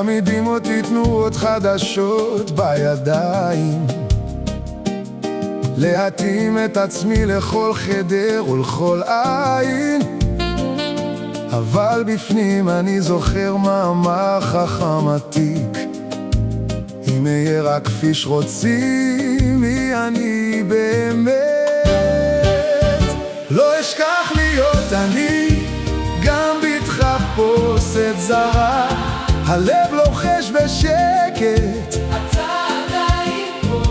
מעמידים אותי תנועות חדשות בידיים, להתאים את עצמי לכל חדר ולכל עין. אבל בפנים אני זוכר מאמר חכם עתיק: אם אהיה רק כפי שרוצים, מי אני באמת? לא אשכח להיות אני, גם בתחפושת זרה. הלב לוחש בשקט, אתה עדיין פה.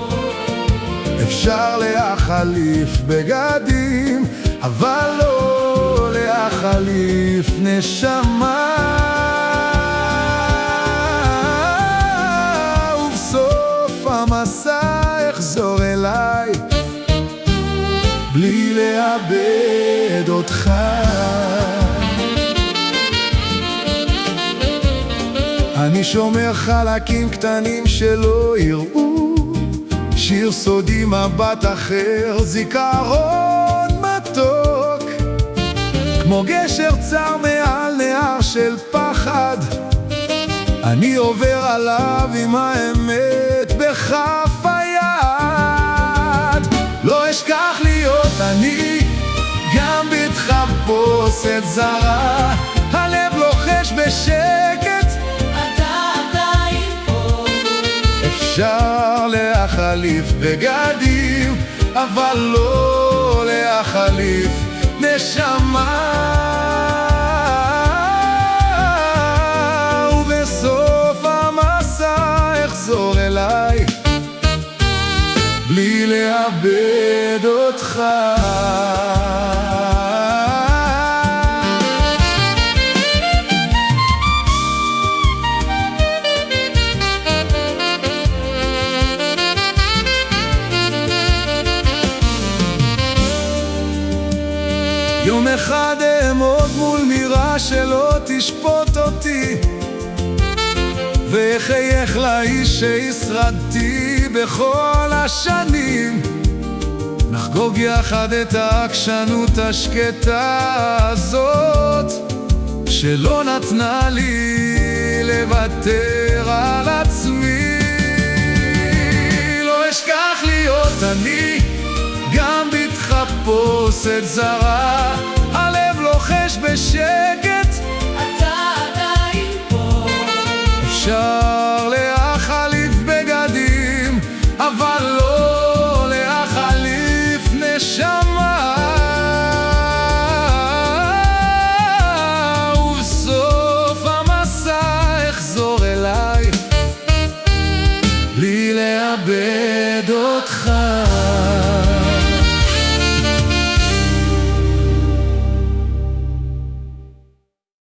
אפשר להחליף בגדים, אבל לא להחליף נשמה. ובסוף המסע אחזור אליי, בלי לאבד אותך. אני שומר חלקים קטנים שלא יראו, שיר סודי, מבט אחר, זיכרון מתוק, כמו גשר צר מעל נהר של פחד. אני עובר עליו עם האמת בכף היד. לא אשכח להיות אני, גם בתחפושת זרה. הלב לוחש בשקט, אתה עדיין פה. אפשר להחליף בגדים, אבל לא להחליף נשמה. ובסוף המסע אחזור אליי, בלי לאבד אותך. יום אחד אעמוד מול מראה שלא תשפוט אותי, ואחייך לאיש שהשרדתי בכל השנים. נחגוג יחד את העקשנות השקטה הזאת, שלא נתנה לי לוותר על עצמי. לא אשכח להיות אני, גם בתחפושת זרה. הלב לוחש בשקט, אתה עדיין פה. אפשר להחליף בגדים, אבל לא להחליף נשמה. ובסוף המסע אחזור אליי, בלי לאבד אותך.